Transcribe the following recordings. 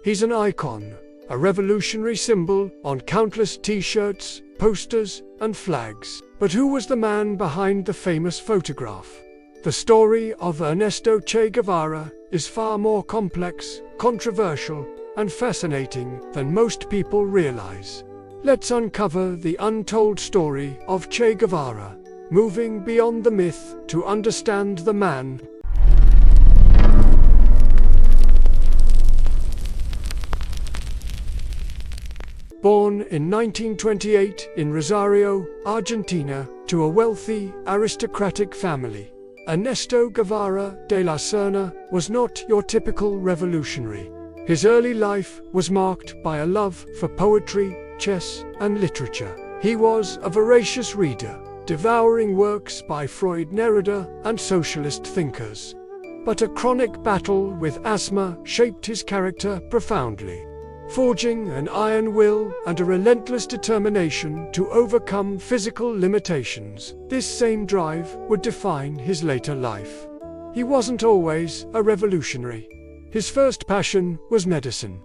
He's an icon, a revolutionary symbol on countless t-shirts, posters, and flags. But who was the man behind the famous photograph? The story of Ernesto Che Guevara is far more complex, controversial, and fascinating than most people realize. Let's uncover the untold story of Che Guevara, moving beyond the myth to understand the man. Born in 1928 in Rosario, Argentina, to a wealthy, aristocratic family, Ernesto Guevara de la Serna was not your typical revolutionary. His early life was marked by a love for poetry, chess, and literature. He was a voracious reader, devouring works by Freud, Neruda, and socialist thinkers. But a chronic battle with asthma shaped his character profoundly, forging an iron will and a relentless determination to overcome physical limitations. This same drive would define his later life. He wasn't always a revolutionary. His first passion was medicine.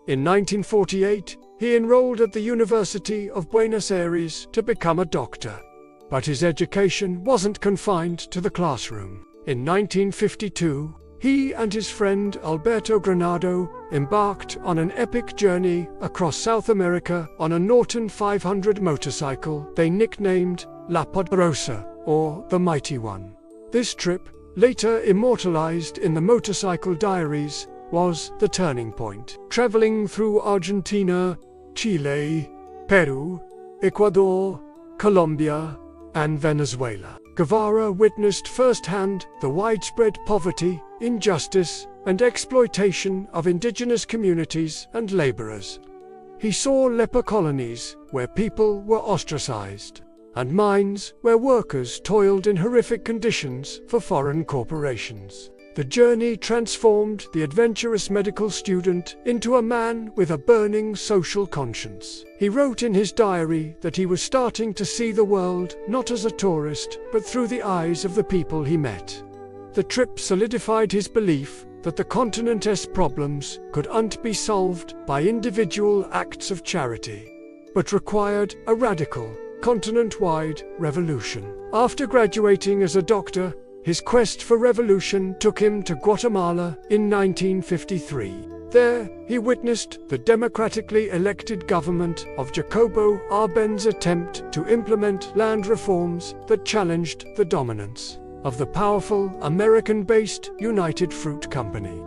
In 1948, he enrolled at the University of Buenos Aires to become a doctor. But his education wasn't confined to the classroom. In 1952, he and his friend Alberto Granado embarked on an epic journey across South America on a Norton 500 motorcycle they nicknamed La Poderosa, or the Mighty One. This trip, later immortalized in the Motorcycle Diaries, was the turning point. Traveling through Argentina, Chile, Peru, Ecuador, Colombia, and Venezuela, Guevara witnessed firsthand the widespread poverty, injustice, and exploitation of indigenous communities and laborers. He saw leper colonies where people were ostracized, and mines where workers toiled in horrific conditions for foreign corporations. The journey transformed the adventurous medical student into a man with a burning social conscience. He wrote in his diary that he was starting to see the world not as a tourist, but through the eyes of the people he met. The trip solidified his belief that the continent's problems couldn't be solved by individual acts of charity, but required a radical, continent-wide revolution. After graduating as a doctor, his quest for revolution took him to Guatemala in 1953. There, he witnessed the democratically elected government of Jacobo Arbenz attempt to implement land reforms that challenged the dominance of the powerful American-based United Fruit Company.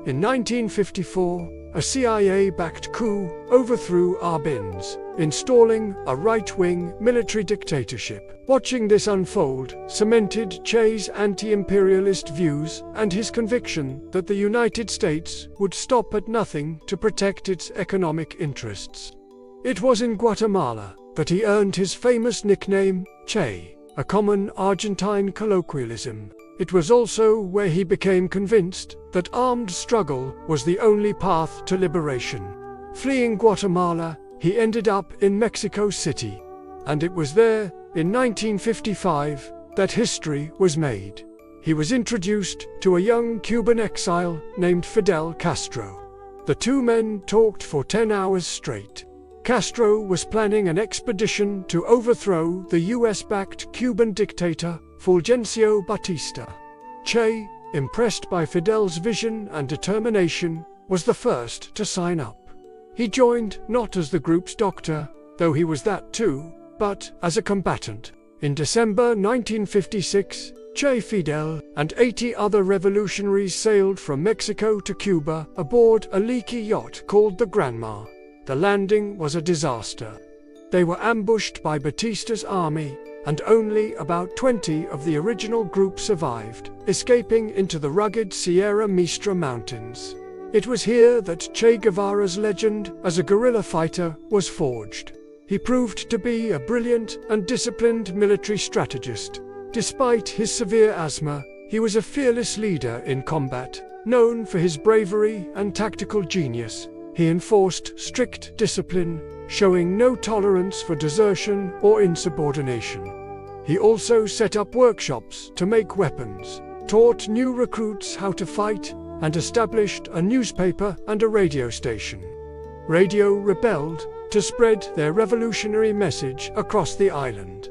In 1954, a CIA-backed coup overthrew Arbenz, installing a right-wing military dictatorship. Watching this unfold cemented Che's anti-imperialist views and his conviction that the United States would stop at nothing to protect its economic interests. It was in Guatemala that he earned his famous nickname, Che, a common Argentine colloquialism. It was also where he became convinced that armed struggle was the only path to liberation. Fleeing Guatemala, he ended up in Mexico City, and it was there, in 1955, that history was made. He was introduced to a young Cuban exile named Fidel Castro. The two men talked for 10 hours straight. Castro was planning an expedition to overthrow the US-backed Cuban dictator Fulgencio Batista. Che, impressed by Fidel's vision and determination, was the first to sign up. He joined not as the group's doctor, though he was that too, but as a combatant. In December 1956, Che, Fidel, and 80 other revolutionaries sailed from Mexico to Cuba aboard a leaky yacht called the Granma. The landing was a disaster. They were ambushed by Batista's army, and only about 20 of the original group survived, escaping into the rugged Sierra Maestra Mountains. It was here that Che Guevara's legend as a guerrilla fighter was forged. He proved to be a brilliant and disciplined military strategist. Despite his severe asthma, he was a fearless leader in combat, known for his bravery and tactical genius. He enforced strict discipline, showing no tolerance for desertion or insubordination. He also set up workshops to make weapons, taught new recruits how to fight, and established a newspaper and a radio station. Radio rebelled to spread their revolutionary message across the island.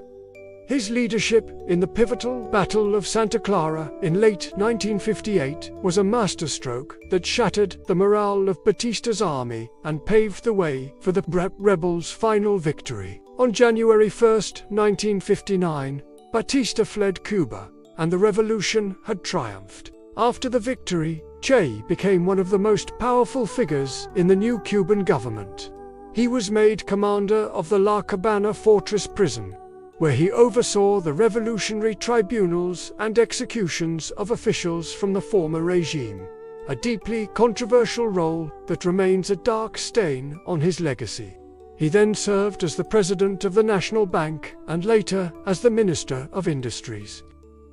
His leadership in the pivotal Battle of Santa Clara in late 1958 was a masterstroke that shattered the morale of Batista's army and paved the way for the rebels' final victory. On January 1, 1959, Batista fled Cuba, and the revolution had triumphed. After the victory, Che became one of the most powerful figures in the new Cuban government. He was made commander of the La Cabana fortress prison, where he oversaw the revolutionary tribunals and executions of officials from the former regime, a deeply controversial role that remains a dark stain on his legacy. He then served as the president of the National Bank and later as the Minister of Industries.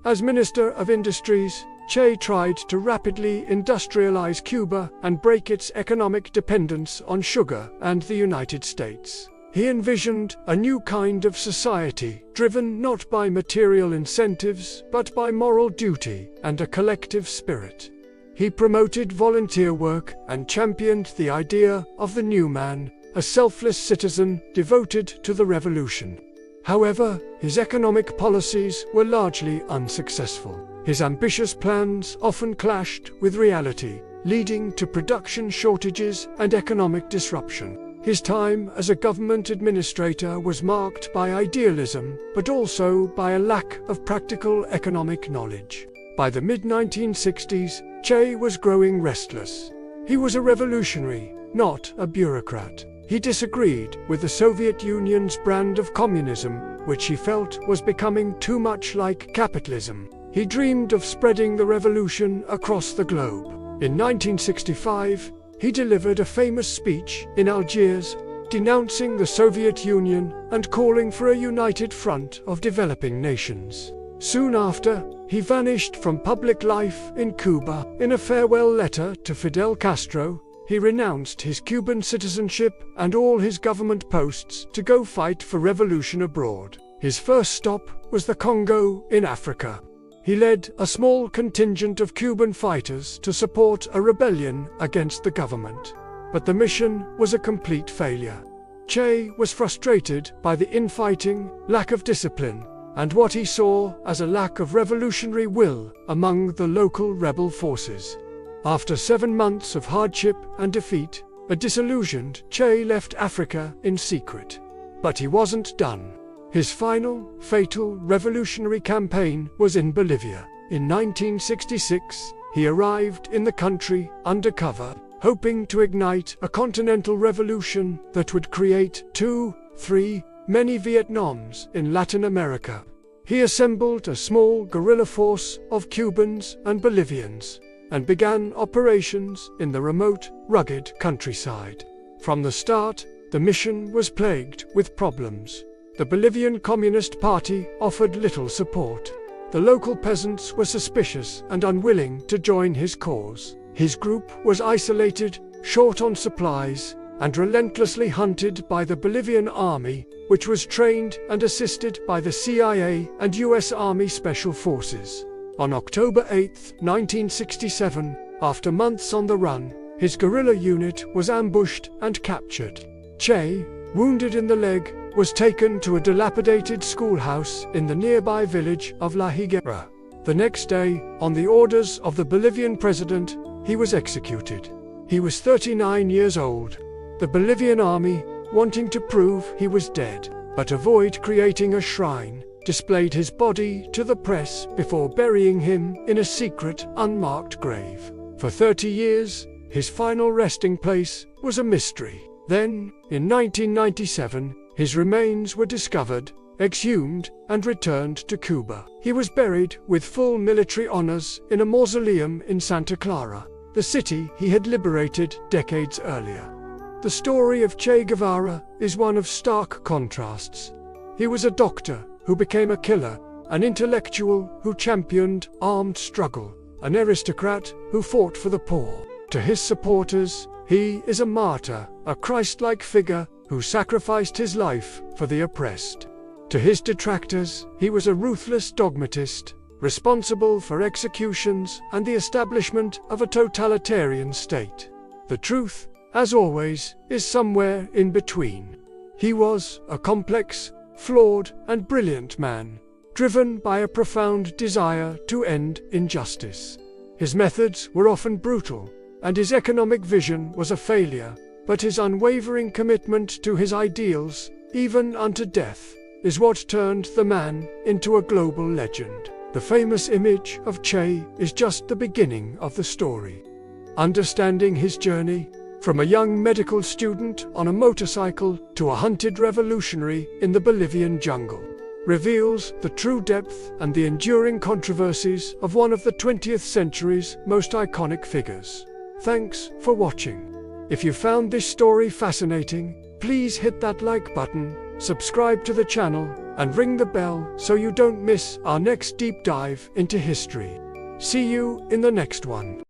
As Minister of Industries, Che tried to rapidly industrialize Cuba and break its economic dependence on sugar and the United States. He envisioned a new kind of society, driven not by material incentives, but by moral duty and a collective spirit. He promoted volunteer work and championed the idea of the new man, a selfless citizen devoted to the revolution. However, his economic policies were largely unsuccessful. His ambitious plans often clashed with reality, leading to production shortages and economic disruption. His time as a government administrator was marked by idealism, but also by a lack of practical economic knowledge. By the mid-1960s, Che was growing restless. He was a revolutionary, not a bureaucrat. He disagreed with the Soviet Union's brand of communism, which he felt was becoming too much like capitalism. He dreamed of spreading the revolution across the globe. In 1965, he delivered a famous speech in Algiers, denouncing the Soviet Union and calling for a united front of developing nations. Soon after, he vanished from public life in Cuba. In a farewell letter to Fidel Castro, he renounced his Cuban citizenship and all his government posts to go fight for revolution abroad. His first stop was the Congo in Africa. He led a small contingent of Cuban fighters to support a rebellion against the government. But the mission was a complete failure. Che was frustrated by the infighting, lack of discipline, and what he saw as a lack of revolutionary will among the local rebel forces. After 7 months of hardship and defeat, a disillusioned Che left Africa in secret. But he wasn't done. His final, fatal revolutionary campaign was in Bolivia. In 1966, he arrived in the country undercover, hoping to ignite a continental revolution that would create many Vietnams in Latin America. He assembled a small guerrilla force of Cubans and Bolivians, and began operations in the remote, rugged countryside. From the start, the mission was plagued with problems. The Bolivian Communist Party offered little support. The local peasants were suspicious and unwilling to join his cause. His group was isolated, short on supplies, and relentlessly hunted by the Bolivian army, which was trained and assisted by the CIA and US Army Special Forces. On October 8, 1967, after months on the run, his guerrilla unit was ambushed and captured. Che, wounded in the leg, was taken to a dilapidated schoolhouse in the nearby village of La Higuera. The next day, on the orders of the Bolivian president, he was executed. He was 39 years old. The Bolivian army, wanting to prove he was dead, but avoid creating a shrine, displayed his body to the press before burying him in a secret, unmarked grave. For 30 years, his final resting place was a mystery. Then, in 1997, his remains were discovered, exhumed, and returned to Cuba. He was buried with full military honors in a mausoleum in Santa Clara, the city he had liberated decades earlier. The story of Che Guevara is one of stark contrasts. He was a doctor who became a killer, an intellectual who championed armed struggle, an aristocrat who fought for the poor. To his supporters, he is a martyr, a Christ-like figure who sacrificed his life for the oppressed. To his detractors, he was a ruthless dogmatist, responsible for executions and the establishment of a totalitarian state. The truth, as always, is somewhere in between. He was a complex, flawed, and brilliant man, driven by a profound desire to end injustice. His methods were often brutal, and his economic vision was a failure, but his unwavering commitment to his ideals, even unto death, is what turned the man into a global legend. The famous image of Che is just the beginning of the story. Understanding his journey, from a young medical student on a motorcycle to a hunted revolutionary in the Bolivian jungle, reveals the true depth and the enduring controversies of one of the 20th century's most iconic figures. Thanks for watching. If you found this story fascinating, please hit that like button, subscribe to the channel, and ring the bell so you don't miss our next deep dive into history. See you in the next one.